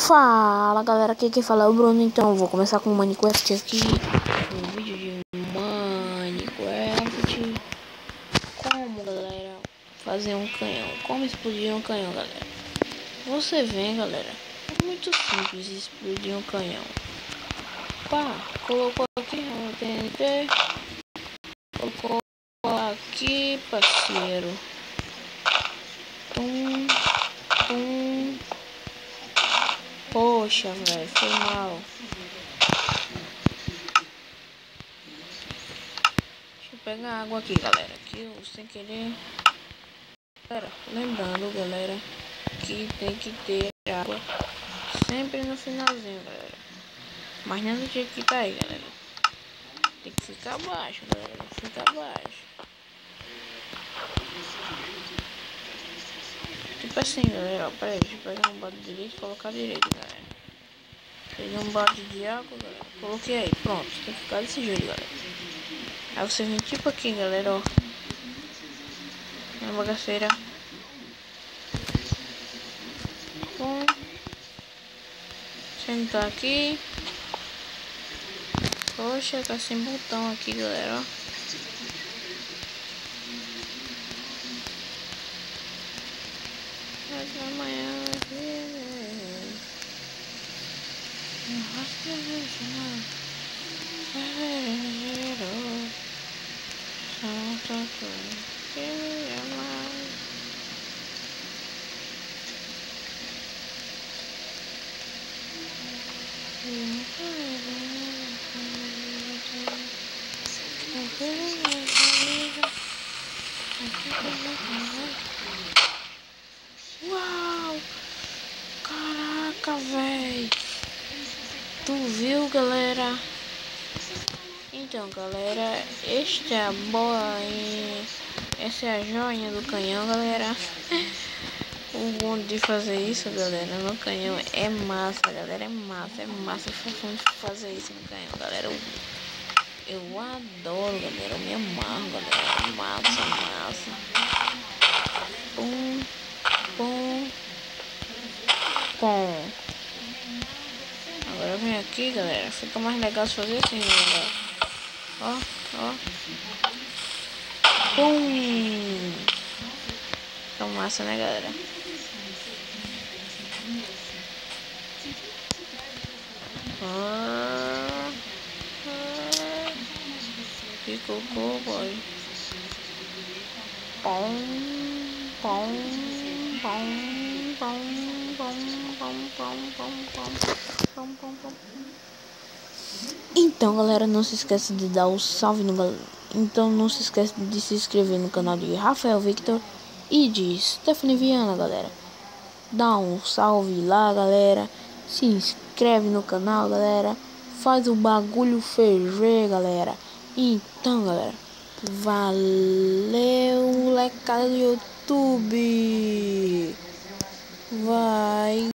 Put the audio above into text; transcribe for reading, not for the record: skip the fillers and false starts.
Fala galera, aqui quem fala é o Bruno. Então eu vou começar com o Minecraft aqui. Um vídeo de Minecraft. Como, galera, fazer um canhão. Como explodir um canhão, galera. Você vê, galera, é muito simples explodir um canhão. Pá, colocou aqui no TNT. Colocou aqui, parceiro. Tum, tum. Poxa, velho, foi mal. Deixa eu pegar água aqui, galera. Que eu sem querer. Galera, lembrando, galera, que tem que ter água sempre no finalzinho, galera. Mas não do jeito que tá aí, galera. Tem que ficar baixo, galera. Fica baixo. Tipo assim, galera. Ó, peraí, deixa eu pegar um balde direito e colocar direito, galera. Peguei um balde de água, galera. Coloquei aí, pronto. Tem que ficar desse jeito, galera. Aí você vem tipo aqui, galera, ó. Na bagaceira. Bom. Sentar aqui. Poxa, tá sem botão aqui, galera, ó. Amanhã uau! Caraca, véi! Tu viu, galera? Então, galera, esta é a boa e essa é a joinha do canhão, galera. O bom de fazer isso, galera, no canhão é massa, galera, é massa fazer isso no canhão, galera. Eu adoro, galera, eu me amarro, galera, massa. Pum, pum, pum. Agora vem aqui, galera, fica mais legal se fazer assim, galera. Ó. Pum. Fica massa, né, galera? Que cocô, boy. Pom. Então, galera, não se esquece de dar o salve no Então não se esquece de se inscrever no canal de Rafael Victor e de Stephanie Viana, galera. Dá um salve lá, galera. Se inscreve no canal, galera. Faz o bagulho ferver, galera. Então, galera, valeu, molecada do YouTube. Vai.